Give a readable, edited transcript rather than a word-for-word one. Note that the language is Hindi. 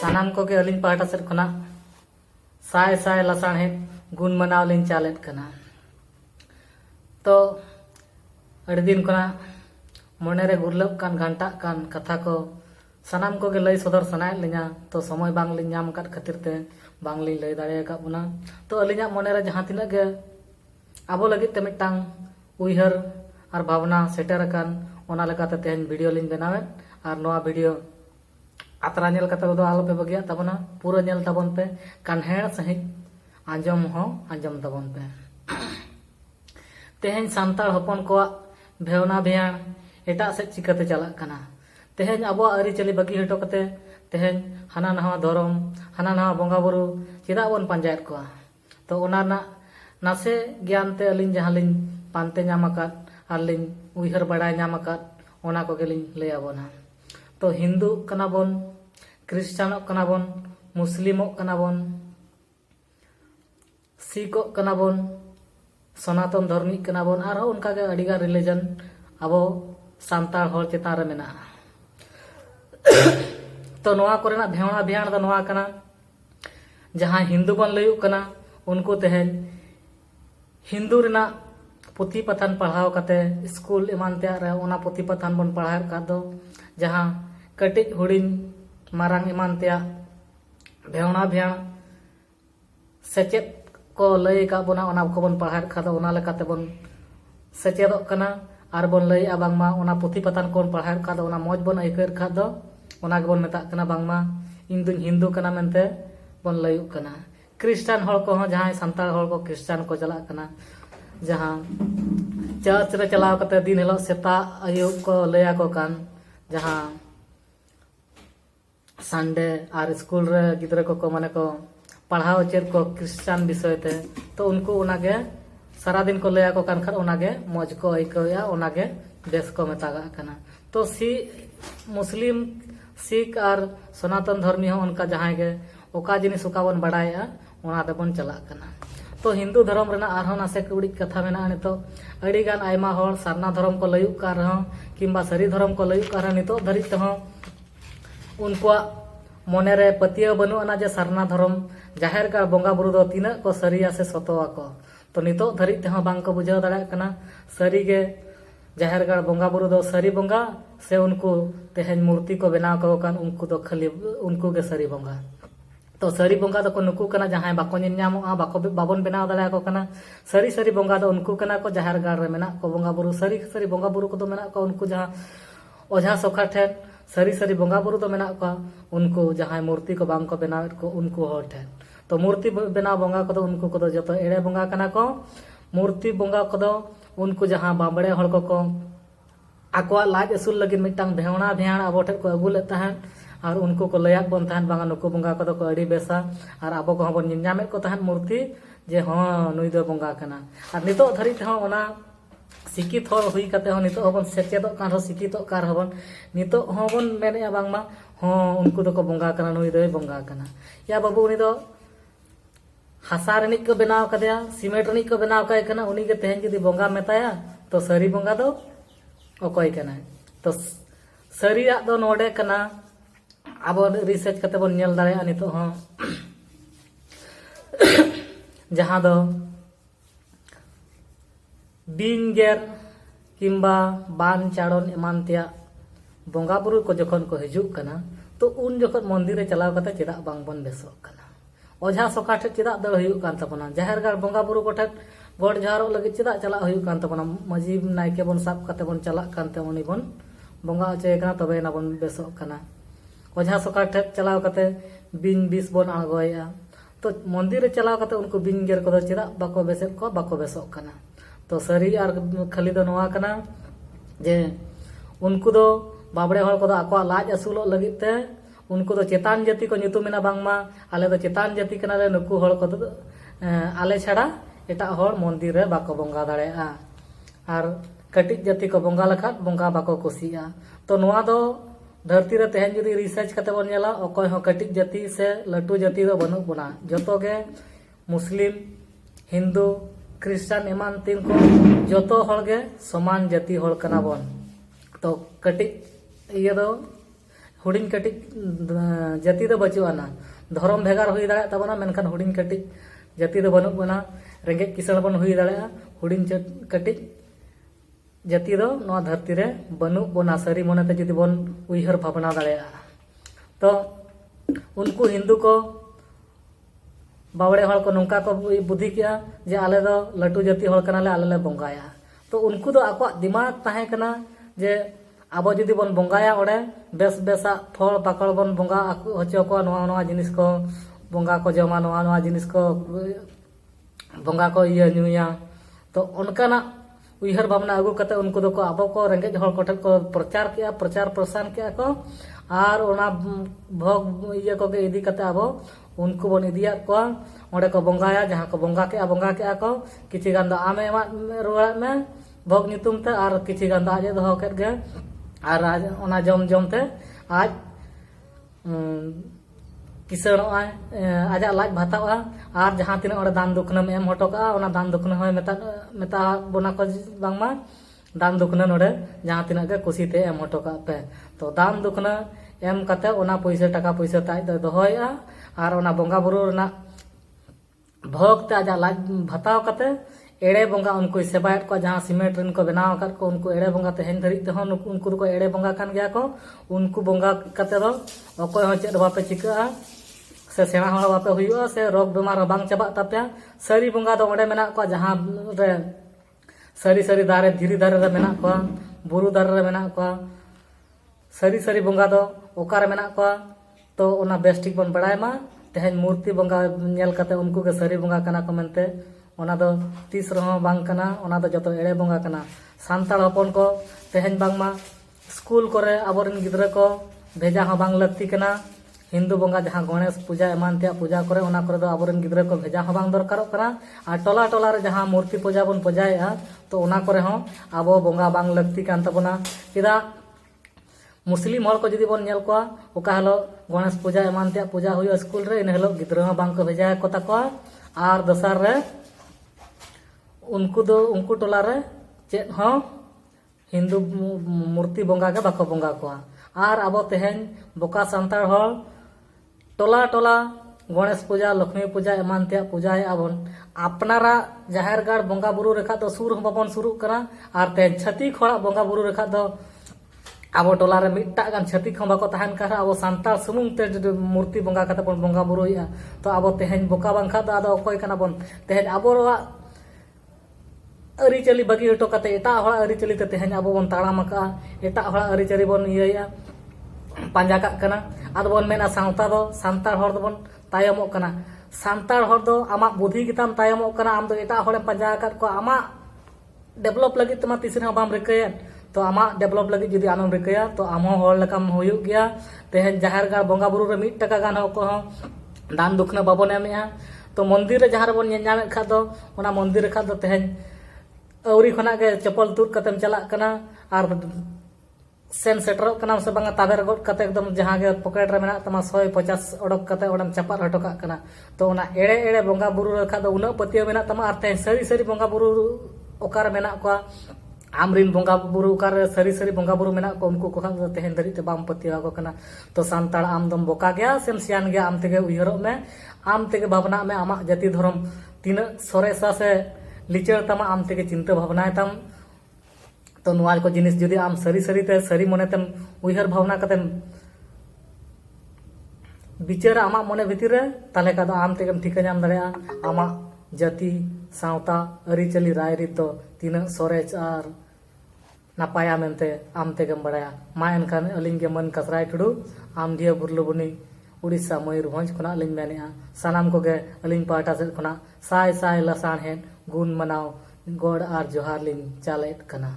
सानाम कोगे अलिन पाहटा सेट खना साय साय लसाणहेद गुण मनाव लिन चालेत कना। तो अड़ी दिन खना मने रे गुरलब कान घंटा कान कथा को सानाम कोगे लई सदर सनायत लिना। तो समय बांग लिन नाम काट खातिर ते बांग लिन लई दाड़े का बुना। तो अलिना मने रे जहां तिना गे आबो लगित ते मिटांग उइहर और भावना सेटर कान ओना लेकाते तेहन वीडियो लिन बनावे। और नोआ वीडियो आतरा नेल कते दो आलो पे बगिया तबना पूरा नेल तबन पे कान्हेड़ सहित आंजम हो आंजम तबन पे। तेहन सान्ताड़ हपन को भेवना भेयाण एटा से चिकाते चलाक कना। तेहन अब आरिचाली बगी हटो कते तेहन हाना नवा धरम हाना नवा बंगा बुरु चेदा बन पांजायत को। तो ओना नासे ज्ञान ते अलिन जहां लिन पानते नाम आकात आर लिन उइहर बड़ाय नाम आकात ओना को गेलिन लय आबोना। तो हिंदू कना बोन क्रिश्चियन कना बोन मुस्लिम कना बोन सिख कना बोन सनातन धर्मी कना बोन और उनका के अड़ीगा रिलीजन अबो सान्ताड़ हर चेतान रे मेना। तो नोआ कोरेना भेवना भेयाण द नोआ कना जहां हिंदू बन लयुक कना उनको तेहन हिंदू रेना पुथी पथान पढ़ाव कते स्कूल एमान ते रे ओना पुथी पथान बन पढ़ाव का दो जहां कटिज हुडिन मारांग एमान ते भेवना भेयाण सेचेत को लय का बोना ओना को बन पढ़ाव का दो ओना लेकाते बन सेचेदक कना। और बन लय बांगमा ओना पुथी पथान को पढ़ाव का दो ओना मौज बन आइकर का दो ओना के बन मेता कना बांगमा इन दुन हिंदू कना मेनते बन लयुक कना। क्रिश्चियन हर को जहां सान्ताड़ हर को क्रिश्चियन को चला कना जहां चर्च रे चलाव कते दिन हिलो सेता आयुब को लया को कान जहां संडे और स्कूल रे गिद्रा को माने को पढ़ाव चेर को क्रिश्चियन विषय ते। तो उनको ओनागे सारा दिन को लया को कान खर ओनागे मौज को आइकया ओनागे बेस को मेतागा कना। तो मुस्लिम सिख और सनातन धर्मी हो उनका जहां गे ओका जिनिस ओका बन बड़ाया ओना ते बन चला कना। तो हिंदू धर्म रेना आरहो नासे कुड़ी कथा मेना नितो अड़ी गान आयमा हर सारना धर्म को लयुक का रहो किंबा सरी धर्म को लयुक का नितो धरित हो उनको मने रे पतिया बनु अना जे सारना धर्म जाहिर का बंगा बुरु दो तीना को सरिया से सतोवा को। तो नितो धरित हो बांग को बुझाव दाड़ा कना सरी गे जाहिर का बंगा बुरु दो सरी बंगा से उनको तेहन मूर्ति को बनाव को कान उनको दो खाली उनको गे सरी बंगा। तो सरी बंगा दो को नुकु कना जहां बाको निन्यामोआ बाको बाबन बनाव दाड़ा को कना। सरी सरी बंगा दो उनको कना को जाहिर गाड़ रे मेना को बंगा बुरु सरी सरी बंगा बुरु को दो मेना को उनको जहां ओझा सोखा ठेन सरी सरी बंगा बुरु दो मेना को उनको जहां मूर्ति को बांग को बनावेत को उनको हर ठेन। तो मूर्ति बनाव बंगा को दो उनको को दो जतो एड़े बंगा कना को मूर्ति बंगा को दो उनको जहां बांबड़े हर को आकोआ लाज असुल लगी मिटांग भेवना भेयाण आबो ठे को अगुले तहन और उनको को लयाक बन तहन बांगा नुको बंगा को दो को अड़ी बेसा और आबो को बन निन्यामेत को तहन मूर्ति जे हां नुई दो बंगा कना। और नितो धरित हो ओना सिकित हर हुई कते हो नितो हबन सेचेदक कान हो सिकितक कार हबन नितो हबन मेने बांगमा हां उनको दो को बंगा कना नुई दो बंगा कना। या बाबू उनी दो हासा रनिक को बनाव कदया सीमेंट रनिक को बनाव काय कना उनी के तेहन जदी बंगा मेताया तो सरी बंगा दो ओकय कना। तो सरिया दो नोडे कना अब रिसर्च कते बन नेल दाड़े नितो हो जहां दो बिंगेर किंबा बान चाड़न एमान तेया बंगा बुरु को जखन को हिजुक कना तो उन जखन मंदिर रे चलाव कते चेदा बांग बन बेसोक कना। ओझा सोका ठे चेदा दड़ हुयुक कान तबना जाहिर गाड़ बंगा बुरु को ठे गोड़ जहारो लगे चेदा चला हुयुक कान तबना मजी नायके बन साब कते बन चला कानते उनी बन बंगा अचय कना तबे ना बन बेसोक कना। ओझा सोका ठे चलाव कते बिन बिस बन आगोया तो मंदिर रे चलाव कते उनको बिंगेर को चेदा बाको बेसेक को बाको बेसोक कना। तो सरी और खाली दो नोआ कना जे उनको दो बाबड़े हर को दो आको लाज असुलो लगित ते उनको दो चेतान जाति को nyutuमेना बांगमा आले दो चेतान जाति कना ले नुकु हर को दो आले छाड़ा एटा हर मंदिर रे बाको बंगा दाड़ेआ और कटिज जाति को बंगा लखा बंगा बाको कुसिया। तो नोआ दो धरती रे तेहन जुदी रिसर्च कते बन नेला अकोय हो कटिक जाति से लटू जाति दो बनू बना जतो गे मुस्लिम हिंदू क्रिश्चियन एमान तीन को जतो हर गे समान जाति हर कना बन तो कटिक ये दो हुडिन कटिक जाति दो बचुआना धर्म भेगार हुई दाड़ा तबना मेनखान हुडिन कटिक जाति दो बनू बना रेंगे किसाण बन हुई दाड़ा हुडिन कटिक जाति दो नवा धरती रे बनू बना सरी मोनेते जुदी बन उइहर भावना दाड़ा तो उनको हिंदू को बावड़े हड़ को नौका को बुद्धि किया जे आले दो लटू जाति हड़ कनाले आले ले बंगाया तो उनको दो आको दिमाग ताहे कना जे आबो जुदी बन बंगाया ओडे बेस बेसा फल पाकड़ बन बंगा होचो को नवा नवा जिनिस को बंगा को जमा नवा नवा जिनिस को बंगा को इया नुया तो उनकाना उइहर भावना अगु कते उनको दो को आबो को रेंगेज हड़ को को प्रचार किया प्रचार प्रसार किया को आर ओना भोग इया को के इदी कते आबो उनको बन इदिया को ओडे को बंगाया जहां को बंगा के को किछि गान दो आमे रुआ में भोग नितुम ते आर किछि गान दो आजे दो केत गे आर ओना जम जम ते आज किसण आजा लाज भातावा आर जहां तिना ओडे दान दुखना में एम हटो का ओना दान दुखना होय मेता बोना को बांगमा दान दुखना नोडे जहां तिना के खुशी ते एम हटो का पे तो दान दुखना एम कते ओना पैसा टाका पैसा ताज दो दोहया आर ओना बंगा बुरु रना भोग ते आजा लाज भाताव कते एड़े बंगा उनको सेबायत को जहां सीमेंट रिन को बनाव कर को उनको एड़े बंगा ते हेन धरी ते हो उनको को एड़े बंगा कान गया को उनको बंगा कते दो अकोय हो चेद बापे चिका से सेना हड़ बापे हुआ से रोग बीमार बांग चबा तापया सरी बंगा दो ओडे मेना को जहां रे सरी सरी दारे धीरी दारे रे मेना को बुरु दारे रे मेना को सरी सरी बंगा दो ओकार मेना को तो ओना बेस्टिक बन बड़ाय मा तेहन मूर्ति बंगा नेल कते उनको के सरी बंगा कना को मेनते ओना दो तीस रहो बांग कना ओना दो जतो एड़े बंगा कना सांताल हपन को तेहन बांग मा स्कूल करे आबोरन गिद्रा को भेजा हो बांग लगती कना हिंदू बंगा जहां गणेश पूजा एमान त्या पूजा करे ओना करे दो आबोरन गिद्रा को भेजा हो बांग दरकारो कना आ टोला टोला रे जहां मूर्ति पूजा बन पूजाया तो ओना करे हो आबो बंगा बांग लगती कान तबना किदा मुस्लिम हड़ को जुदी बन नेल को ओका हलो गणेश पूजा एमान त्या पूजा हुई स्कूल रे इन हलो गिद्रा हो बांग को भेजा को ताको आर दसार रे उनको टोला रे चेत हो हिंदू मूर्ति बंगा के बाको बंगा को आर आबो तेहन बोका संताड़ हड़ टोला टोला गणेश पूजा लक्ष्मी पूजा एमान त्या पूजा आबन अपनारा जाहेर गाड़ बंगा बुरु रेखा दो सुर हम बाबन शुरू करा आर तेहन छती खोड़ा बंगा बुरु रेखा दो आबो टोला रे मिट्टा गान छती खम बाको तहन करा आबो संताड़ सुमुंग ते मूर्ति बंगा कते बन बंगा बुरुया तो आबो तेहन बोका बांखा दो आदो अकोय कना बन तेहन आबो ᱟᱹᱨᱤᱪᱟᱹᱞᱤ ᱵᱟᱹᱜᱤ ᱦᱚᱴᱚ ᱠᱟᱛᱮ ᱮᱴᱟᱜ ᱦᱚᱲᱟᱜ ᱟᱹᱨᱤᱪᱟᱹᱞᱤ ᱛᱮ ᱛᱮᱦᱮᱧ ᱟᱵᱚ ᱵᱚᱱ ᱛᱟᱲᱟᱢ ᱟᱠᱟᱜᱼᱟ ᱮᱴᱟᱜ ᱦᱚᱲᱟᱜ ᱟᱹᱨᱤᱪᱟᱹᱞᱤ ᱵᱚᱱ ᱤᱭᱟᱹᱭᱟ ᱯᱟᱸᱡᱟ ᱠᱟᱜ ᱠᱟᱱᱟ ᱟᱫᱚ ᱵᱚᱱ ᱢᱮᱱᱟ ᱥᱟᱶᱛᱟ ᱫᱚ ᱥᱟᱱᱛᱟᱲ ᱦᱚᱲ ᱫᱚᱵᱚᱱ ᱛᱟᱭᱚᱢᱚᱜ ᱠᱟᱱᱟ ᱥᱟᱱᱛᱟᱲ ᱦᱚᱲ ᱫᱚ ᱟᱢᱟᱜ ᱵᱩᱫᱷᱤ ᱜᱮᱛᱟᱢ ᱛᱟᱭᱚᱢᱚᱜ ᱠᱟᱱᱟ ᱟᱢ ᱫᱚ ᱮᱴᱟᱜ ᱦᱚᱲᱮᱢ ᱯᱟᱸᱡᱟ ᱟᱠᱟᱫ ᱠᱚᱣᱟ ᱟᱢᱟᱜ ᱰᱮᱵᱷᱞᱚᱯ ᱞᱟᱹᱜᱤᱫ ᱛᱮᱢᱟ ᱛᱤᱥ ᱨᱮᱦᱚᱸ ᱵᱟᱢ ᱨᱤᱠᱟᱹᱭᱟ तो आमा डेवलप लगी जुदी आमेम रिकया तो आम हर लेकाम हुयुग गया तेहन जाहेर गाड़ बंगा बुरु रे 1 टाका गान को दान दुखना बाबन एमेया तो मंदिर रे जहां रे बन नामे खा दो ओना मंदिर रे खा दो तेहन औरी खना के चप्पल तुर कतेम चला कना आर सेन सेटर कना से बंगा ताबेर गोट कते एकदम जहां के पॉकेट रे मेना तमा 150 ओडक कते ओडम चपार हटो का कना तो ओना एड़े एड़े बंगा बुरु रे खा दो उना पतियो मेना तमा आर तेहन सरी सरी बंगा बुरु ओकार मेना को आमरिन बंगा बुरु कार सरी सरी बंगा बुरु मेना को उनको को तेहन धरी ते बाम पतिया को कना तो संताड़ आम दम बोका गया सेम सियान गया आम तेगे उयहरो में आम तेगे भावना में आमा जाति धर्म तीना सरेसा से लिचर तमा आम तेगे चिंता भावनाय तम तो नुआ को जिनिस जुदी आम सरी सरी ते सरी मने तम उयहर भावना कतेम विचार आमा मने भितिर रे ताले का दो आम तेगेम ठिका नाम दरेया आमा जाति सावता अरिचली रायरीत दो तीना सरेज आर नापाया मेनते आम तेगेम बड़ाया मा एनखान अलिंग के मन कसराय टुडू आम दिया बुरलुबुनी उड़ीसा मयूरभंज खुना अलिंग मेनेआ सानाम को गे अलिंग पाटा से खुना साय साय लसाण हेन गुण मनाव गोड़ आर जोहार लिंग चालेट कना।